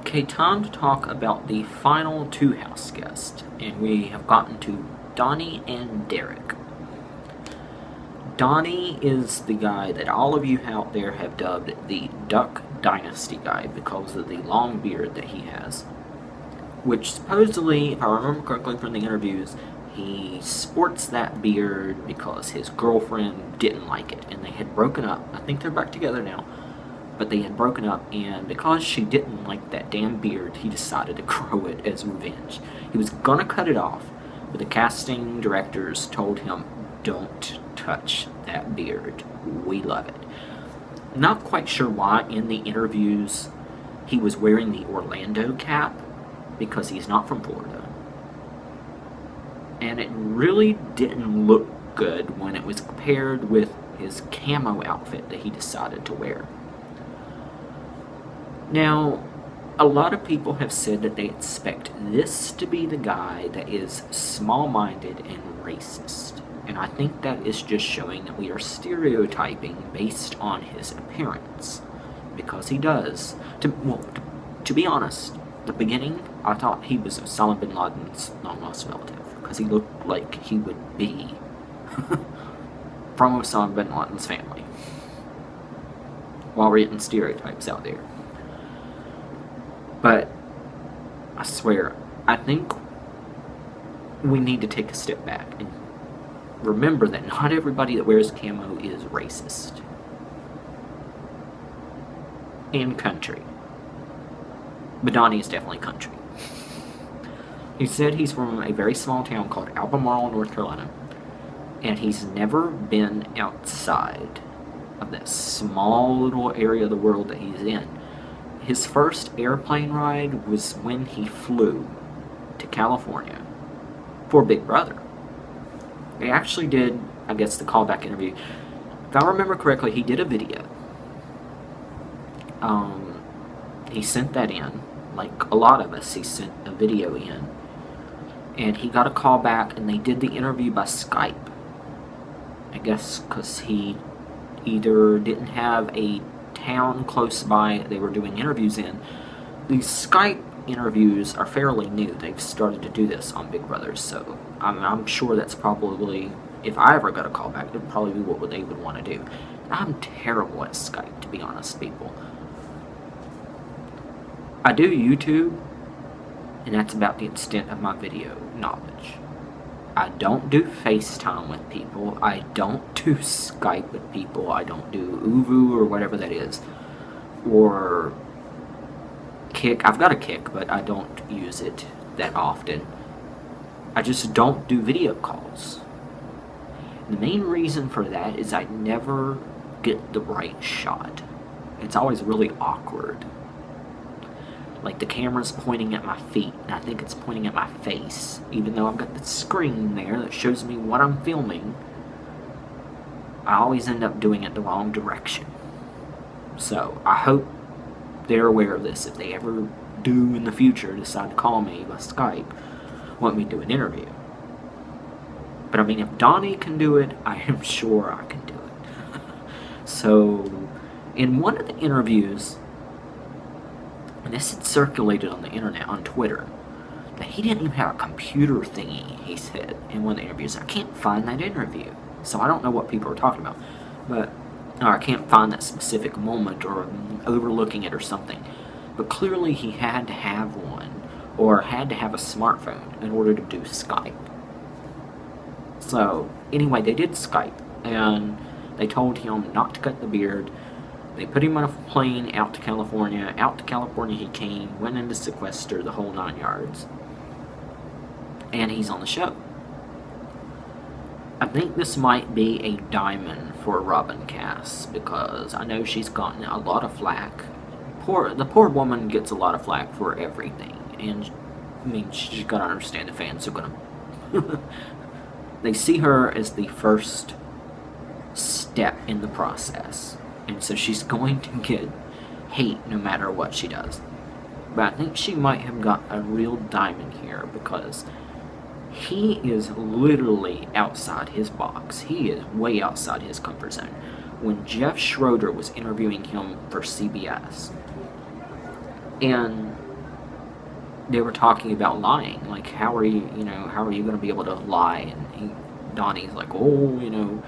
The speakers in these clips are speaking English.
Okay, time to talk about the final two house guests, and we have gotten to Donny and Derrick. Donny is the guy that all of you out there have dubbed the Duck Dynasty guy because of the long beard that he has. Which supposedly, if I remember correctly from the interviews, he sports that beard because his girlfriend didn't like it, and they had broken up. I think they're back together now. But they had broken up, and because she didn't like that damn beard, he decided to grow it as revenge. He was gonna cut it off, but the casting directors told him, don't touch that beard. We love it. Not quite sure why in the interviews he was wearing the Orlando cap, because he's not from Florida. And it really didn't look good when it was paired with his camo outfit that he decided to wear. Now, a lot of people have said that they expect this to be the guy that is small-minded and racist. And I think that is just showing that we are stereotyping based on his appearance. Because he does. To be honest, the beginning, I thought he was Osama bin Laden's long-lost relative. Because he looked like he would be from Osama bin Laden's family. While we're getting stereotypes out there. But, I swear, I think we need to take a step back and remember that not everybody that wears camo is racist. And country. But Donny is definitely country. He said he's from a very small town called Albemarle, North Carolina. And he's never been outside of that small little area of the world that he's in. His first airplane ride was when he flew to California for Big Brother. They actually did, I guess, the callback interview. If I remember correctly, he did a video. He sent that in. Like a lot of us, he sent a video in. And he got a call back, and they did the interview by Skype. I guess because he either didn't have a town close by they were doing interviews in. These Skype interviews are fairly new. They've started to do this on Big Brother, so I'm sure that's probably, if I ever got a call back, it'd probably be what they would want to do. I'm terrible at Skype, to be honest, people. I do YouTube, and that's about the extent of my video knowledge. I don't do FaceTime with people. I don't do Skype with people. I don't do Uvu or whatever that is. Or Kick. I've got a Kick, but I don't use it that often. I just don't do video calls. The main reason for that is I never get the right shot. It's always really awkward. Like the camera's pointing at my feet, and I think it's pointing at my face, even though I've got the screen there that shows me what I'm filming. I always end up doing it the wrong direction. So, I hope they're aware of this if they ever do in the future decide to call me by Skype, want me to do an interview. But I mean, if Donny can do it, I am sure I can do it. So, in one of the interviews, and this had circulated on the internet, on Twitter, that he didn't even have a computer thingy, he said, in one of the interviews. I can't find that interview, so I don't know what people are talking about. Or I can't find that specific moment, or I'm overlooking it or something. But clearly he had to have one, or had to have a smartphone in order to do Skype. So, anyway, they did Skype, and they told him not to cut the beard. They put him on a plane out to California. Out to California he came, went into sequester, the whole 9 yards. And he's on the show. I think this might be a diamond for Robin Cass, because I know she's gotten a lot of flack. The poor woman gets a lot of flack for everything. And, I mean, she's got to understand the fans are going to... They see her as the first step in the process. And so she's going to get hate no matter what she does. But I think she might have got a real diamond here, because he is literally outside his box. He is way outside his comfort zone. When Jeff Schroeder was interviewing him for CBS, and they were talking about lying. Like, how are you going to be able to lie? And Donnie's like, oh,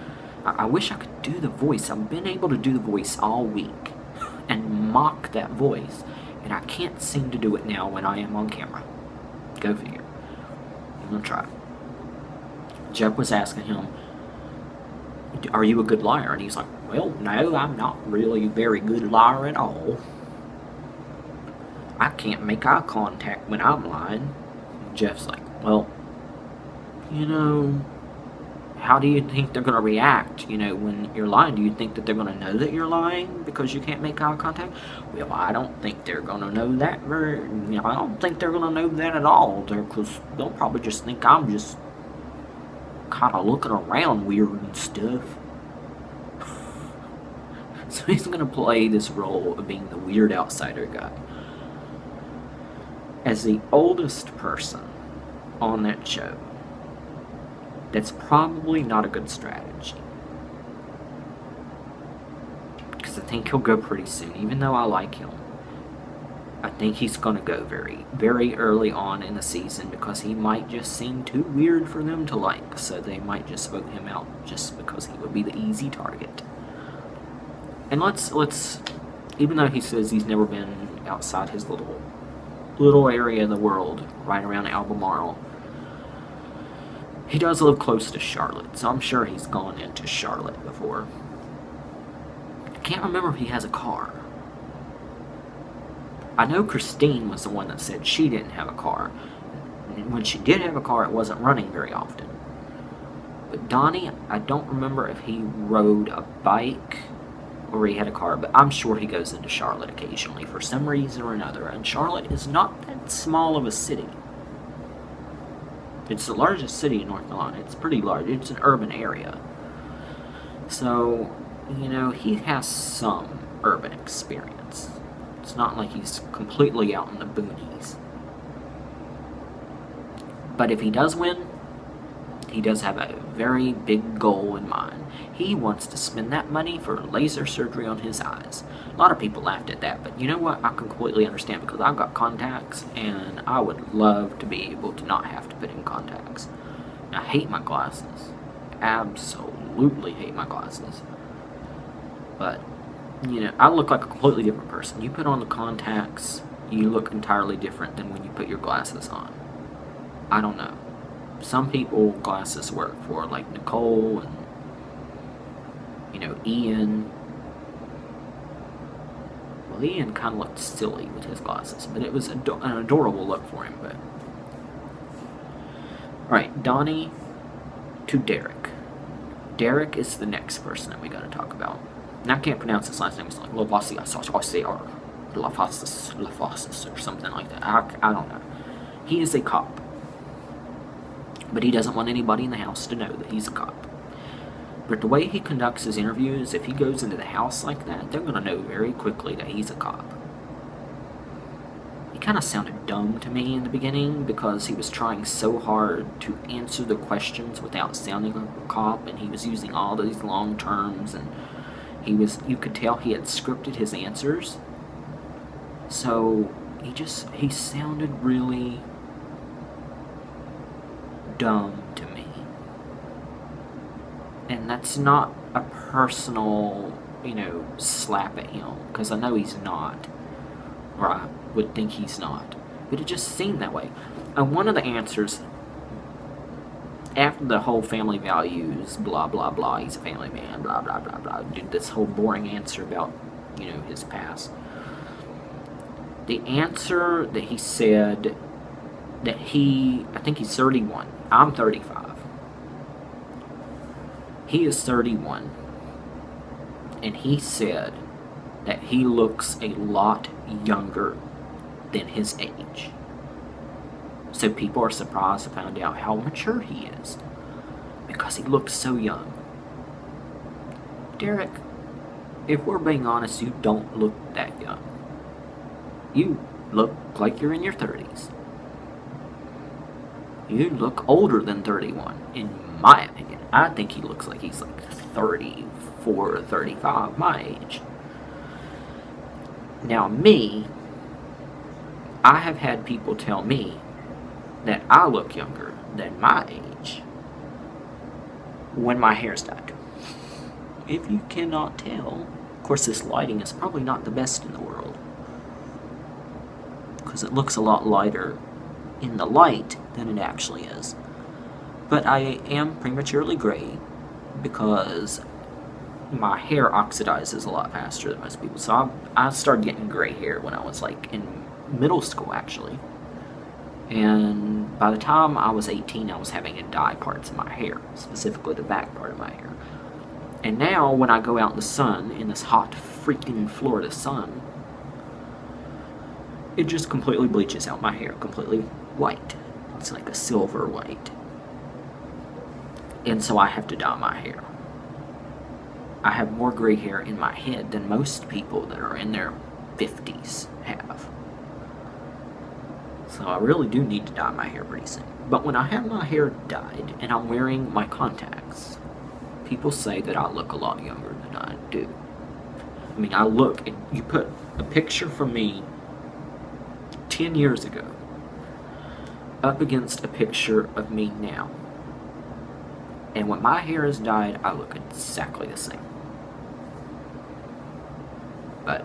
I wish I could do the voice. I've been able to do the voice all week and mock that voice, and I can't seem to do it now when I am on camera. Go figure. I'm going to try. Jeff was asking him, are you a good liar? And he's like, well, no, I'm not really a very good liar at all. I can't make eye contact when I'm lying. Jeff's like, well, how do you think they're going to react, when you're lying? Do you think that they're going to know that you're lying because you can't make eye contact? Well, I don't think they're going to know that I don't think they're going to know that at all, because they'll probably just think I'm just kind of looking around weird and stuff. So he's going to play this role of being the weird outsider guy. As the oldest person on that show, that's probably not a good strategy. Because I think he'll go pretty soon, even though I like him. I think he's going to go very, very early on in the season because he might just seem too weird for them to like. So they might just vote him out just because he would be the easy target. And let's even though he says he's never been outside his little area of the world, right around Albemarle, he does live close to Charlotte, so I'm sure he's gone into Charlotte before. I can't remember if he has a car. I know Christine was the one that said she didn't have a car. And when she did have a car, it wasn't running very often. But Donnie, I don't remember if he rode a bike or he had a car, but I'm sure he goes into Charlotte occasionally for some reason or another. And Charlotte is not that small of a city. It's the largest city in North Carolina. It's pretty large. It's an urban area. So, he has some urban experience. It's not like he's completely out in the boonies. But if he does win, he does have a very big goal in mind. He wants to spend that money for laser surgery on his eyes. A lot of people laughed at that, but you know what? I completely understand because I've got contacts and I would love to be able to not have to put in contacts. I hate my glasses. Absolutely hate my glasses. But, I look like a completely different person. You put on the contacts, you look entirely different than when you put your glasses on. I don't know. Some people glasses work for, like Nicole and, Ian. Well, Ian kind of looked silly with his glasses, but it was an adorable look for him. But alright, Donnie to Derrick. Derrick is the next person that we got to talk about. And I can't pronounce his last name. It's like Lavasias or Lafassis or something like that. I don't know. He is a cop. But he doesn't want anybody in the house to know that he's a cop. But the way he conducts his interviews, if he goes into the house like that, they're going to know very quickly that he's a cop. He kind of sounded dumb to me in the beginning because he was trying so hard to answer the questions without sounding like a cop, and he was using all these long terms, and you could tell he had scripted his answers. So he sounded really dumb to me. And that's not a personal, slap at him, because I know he's not, or I would think he's not, but it just seemed that way. And one of the answers, after the whole family values, blah, blah, blah, he's a family man, blah, blah, blah, blah, did this whole boring answer about, his past. The answer that he said that I think he's 31. I'm 35. He is 31. And he said that he looks a lot younger than his age. So people are surprised to find out how mature he is, because he looks so young. Derrick, if we're being honest, you don't look that young. You look like you're in your 30s. You look older than 31, in my opinion. I think he looks like he's like 34 or 35, my age. Now me, I have had people tell me that I look younger than my age when my hair's dyed. If you cannot tell, of course this lighting is probably not the best in the world, because it looks a lot lighter in the light than it actually is. But I am prematurely gray because my hair oxidizes a lot faster than most people. So I started getting gray hair when I was like in middle school, actually. And by the time I was 18, I was having to dye parts of my hair, specifically the back part of my hair. And now when I go out in the sun, in this hot freaking Florida sun, it just completely bleaches out my hair, completely white. It's like a silver white. And so I have to dye my hair. I have more gray hair in my head than most people that are in their 50s have. So I really do need to dye my hair pretty soon. But when I have my hair dyed and I'm wearing my contacts, people say that I look a lot younger than I do. I mean, I look, and you put a picture from me 10 years ago up against a picture of me now, and when my hair is dyed, I look exactly the same. But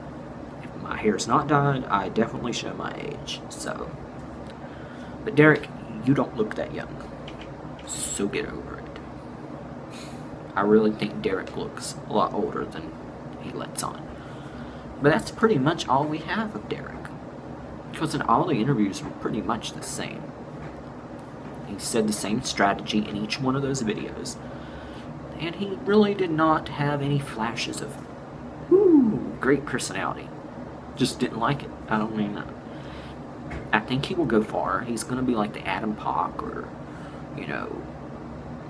if my hair is not dyed, I definitely show my age. So, but Derrick, you don't look that young, so get over it. I really think Derrick looks a lot older than he lets on. But that's pretty much all we have of Derrick, because in all the interviews were pretty much the same. He said the same strategy in each one of those videos, and he really did not have any flashes of great personality. Just didn't like it. I don't mean that. I think he will go far. He's going to be like the Adam Pock or,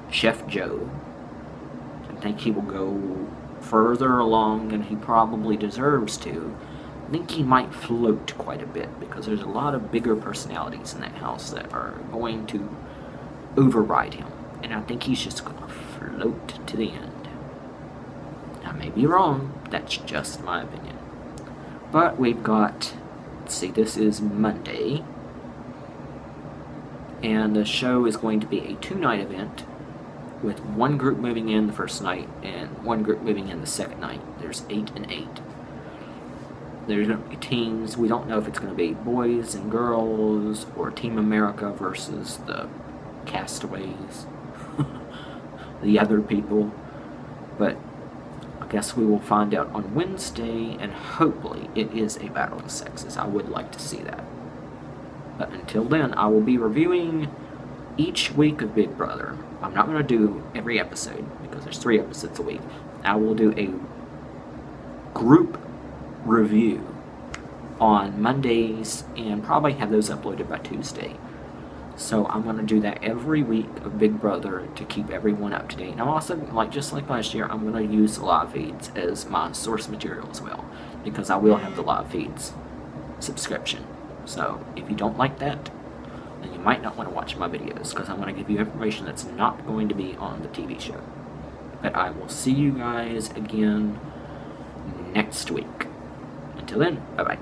Chef Joe. I think he will go further along than he probably deserves to. I think he might float quite a bit, because there's a lot of bigger personalities in that house that are going to override him. And I think he's just going to float to the end. I may be wrong. That's just my opinion. But we've got, let's see, this is Monday. And the show is going to be a 2-night event, with one group moving in the first night and one group moving in the second night. There's 8 and 8. There's going to be teams. We don't know if it's going to be boys and girls or Team America versus the castaways, the other people. But I guess we will find out on Wednesday, and hopefully it is a battle of the sexes. I would like to see that. But until then, I will be reviewing each week of Big Brother. I'm not going to do every episode, because there's 3 episodes a week. I will do a group review on Mondays and probably have those uploaded by Tuesday. So I'm going to do that every week of Big Brother to keep everyone up to date. And I'm also, just like last year, I'm going to use the live feeds as my source material as well, because I will have the live feeds subscription. So if you don't like that, then you might not want to watch my videos, because I'm going to give you information that's not going to be on the TV show. But I will see you guys again next week. Until then, bye-bye.